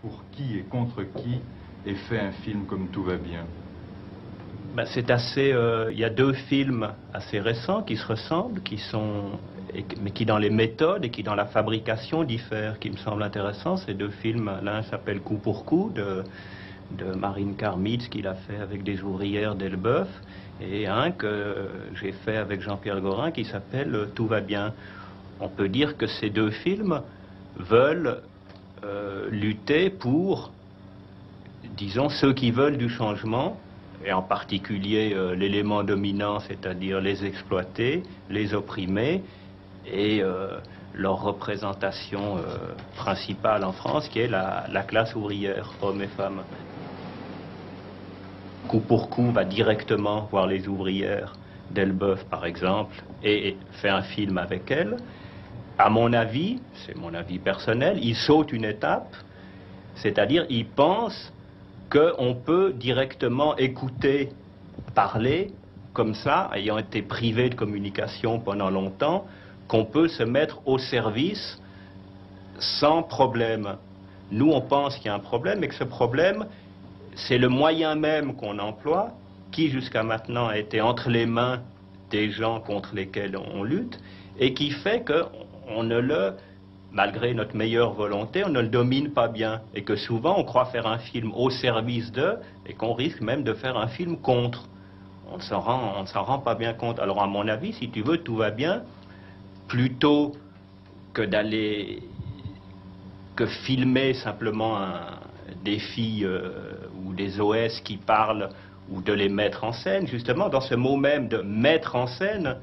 pour qui et contre qui est fait un film comme Tout va bien? Ben, c'est assez. Il y a deux films assez récents qui se ressemblent, mais qui dans les méthodes et qui dans la fabrication diffèrent, qui me semblent intéressants. Ces deux films, l'un s'appelle Coup pour coup de Marine Karmitz, qu'il a fait avec des ouvrières d'Elbeuf, et un que j'ai fait avec Jean-Pierre Gorin qui s'appelle Tout va bien. On peut dire que ces deux films veulent lutter pour, disons, ceux qui veulent du changement, et en particulier l'élément dominant, c'est-à-dire les exploités, les opprimés, et leur représentation principale en France, qui est la classe ouvrière, hommes et femmes. Coup pour coup va directement voir les ouvrières d'Elbeuf, par exemple, et fait un film avec elles. À mon avis, c'est mon avis personnel, il saute une étape, c'est-à-dire il pense qu'on peut directement écouter, parler, comme ça, ayant été privé de communication pendant longtemps, qu'on peut se mettre au service sans problème. Nous, on pense qu'il y a un problème et que ce problème, c'est le moyen même qu'on emploie, qui jusqu'à maintenant a été entre les mains des gens contre lesquels on lutte, et qui fait qu'on ne le, malgré notre meilleure volonté, on ne le domine pas bien, et que souvent on croit faire un film au service d'eux, et qu'on risque même de faire un film contre. On ne s'en rend pas bien compte. Alors à mon avis, si tu veux, Tout va bien, plutôt que filmer simplement des filles ou des OS qui parlent, ou de les mettre en scène, justement, dans ce mot même de mettre en scène,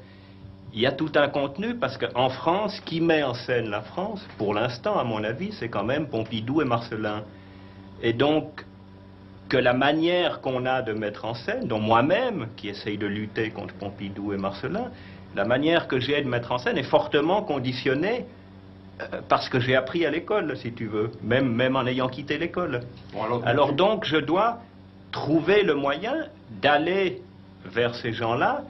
il y a tout un contenu, parce qu'en France, qui met en scène la France, pour l'instant, à mon avis, c'est quand même Pompidou et Marcellin. Et donc, que la manière qu'on a de mettre en scène, dont moi-même, qui essaye de lutter contre Pompidou et Marcellin, la manière que j'ai de mettre en scène est fortement conditionnée parce que j'ai appris à l'école, si tu veux, même en ayant quitté l'école. Bon, alors donc, je dois trouver le moyen d'aller vers ces gens-là,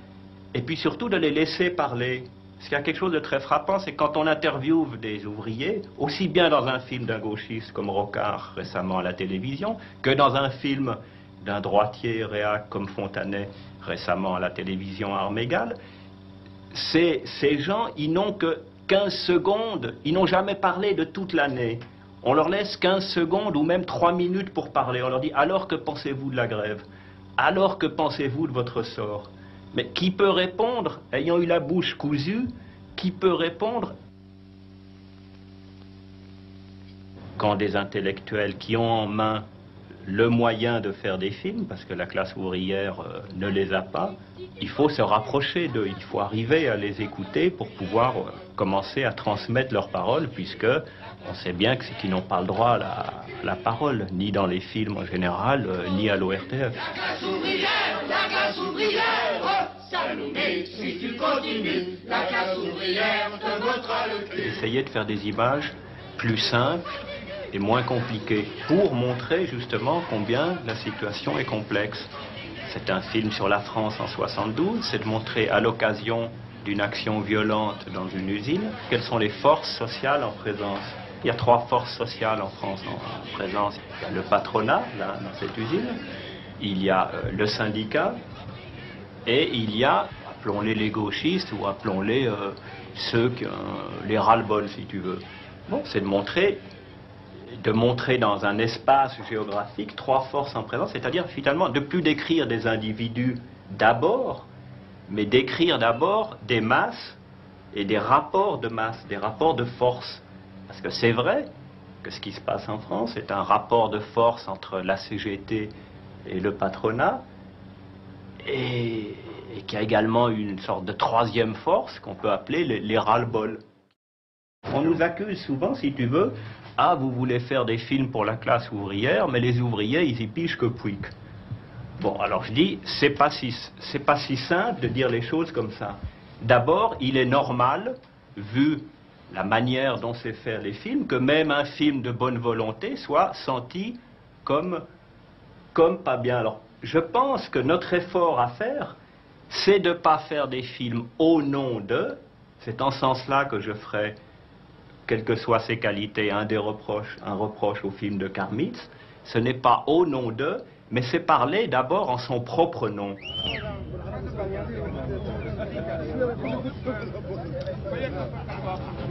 et puis surtout de les laisser parler. Parce qu'il y a quelque chose de très frappant, c'est quand on interviewe des ouvriers, aussi bien dans un film d'un gauchiste comme Rocard récemment à la télévision, que dans un film d'un droitier réac comme Fontanet récemment à la télévision à armes égales, ces gens, ils n'ont que 15 secondes, ils n'ont jamais parlé de toute l'année. On leur laisse 15 secondes ou même 3 minutes pour parler. On leur dit, alors que pensez-vous de la grève? Alors que pensez-vous de votre sort? Mais qui peut répondre, ayant eu la bouche cousue, qui peut répondre quand des intellectuels qui ont en main le moyen de faire des films, parce que la classe ouvrière ne les a pas, il faut se rapprocher d'eux, il faut arriver à les écouter pour pouvoir commencer à transmettre leurs paroles, puisque on sait bien qu'ils n'ont pas le droit à la parole, ni dans les films en général, ni à l'ORTF. La classe ouvrière, ça nous met, si tu continues, la classe ouvrière te votera le cul. Essayer de faire des images plus simples et moins compliquées, pour montrer justement combien la situation est complexe. C'est un film sur la France en 72, c'est de montrer à l'occasion d'une action violente dans une usine, quelles sont les forces sociales en présence. Il y a 3 forces sociales en France en présence. Il y a le patronat, là, dans cette usine, il y a le syndicat, et il y a, appelons-les les gauchistes, ou appelons-les ceux qui les ras-le-bol, si tu veux. Bon, c'est de montrer dans un espace géographique 3 forces en présence, c'est-à-dire finalement de plus décrire des individus d'abord, mais d'écrire d'abord des masses et des rapports de masse, des rapports de force. Parce que c'est vrai que ce qui se passe en France est un rapport de force entre la CGT et le patronat, et qu'il y a également une sorte de 3e force qu'on peut appeler les ras-le-bol. On nous accuse souvent, si tu veux, ah, vous voulez faire des films pour la classe ouvrière, mais les ouvriers, ils y pigent que pouic. Bon, alors je dis, c'est pas si simple de dire les choses comme ça. D'abord, il est normal, vu la manière dont c'est fait les films, que même un film de bonne volonté soit senti comme pas bien. Alors, je pense que notre effort à faire, c'est de ne pas faire des films au nom de, c'est en ce sens-là que je ferai quelles que soient ses qualités, un reproche au film de Karmitz, ce n'est pas au nom d'eux, mais c'est parler d'abord en son propre nom.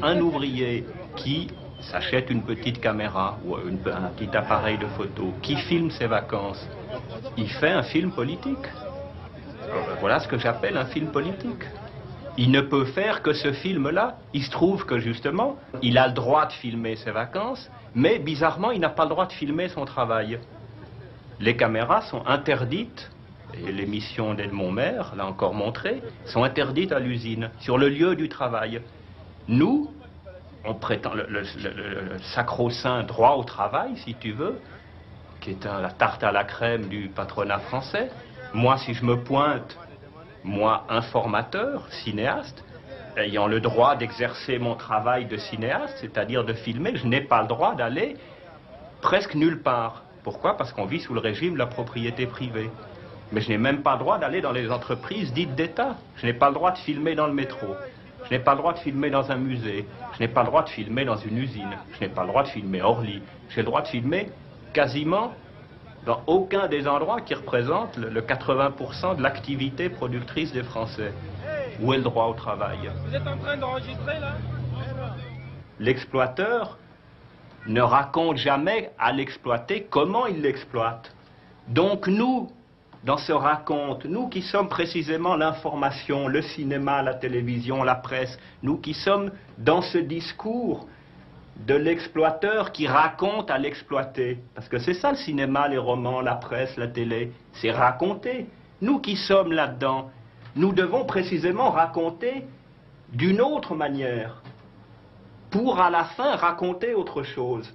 Un ouvrier qui s'achète une petite caméra ou un petit appareil de photo, qui filme ses vacances, il fait un film politique. Voilà ce que j'appelle un film politique. Il ne peut faire que ce film-là. Il se trouve que justement, il a le droit de filmer ses vacances, mais bizarrement, il n'a pas le droit de filmer son travail. Les caméras sont interdites, et l'émission d'Edmond Maire l'a encore montré, sont interdites à l'usine, sur le lieu du travail. Nous, on prétend le sacro-saint droit au travail, si tu veux, qui est la tarte à la crème du patronat français. Moi, si je me pointe, moi, informateur, cinéaste, ayant le droit d'exercer mon travail de cinéaste, c'est-à-dire de filmer, je n'ai pas le droit d'aller presque nulle part. Pourquoi? Parce qu'on vit sous le régime de la propriété privée. Mais je n'ai même pas le droit d'aller dans les entreprises dites d'État. Je n'ai pas le droit de filmer dans le métro. Je n'ai pas le droit de filmer dans un musée. Je n'ai pas le droit de filmer dans une usine. Je n'ai pas le droit de filmer à Orly. J'ai le droit de filmer quasiment dans aucun des endroits qui représentent le 80% de l'activité productrice des Français. Où est le droit au travail? Vous êtes en train d'enregistrer là? L'exploiteur ne raconte jamais à l'exploité comment il l'exploite. Donc nous, dans ce raconte, nous qui sommes précisément l'information, le cinéma, la télévision, la presse, nous qui sommes dans ce discours de l'exploiteur qui raconte à l'exploité. Parce que c'est ça le cinéma, les romans, la presse, la télé, c'est raconter. Nous qui sommes là-dedans, nous devons précisément raconter d'une autre manière, pour à la fin raconter autre chose.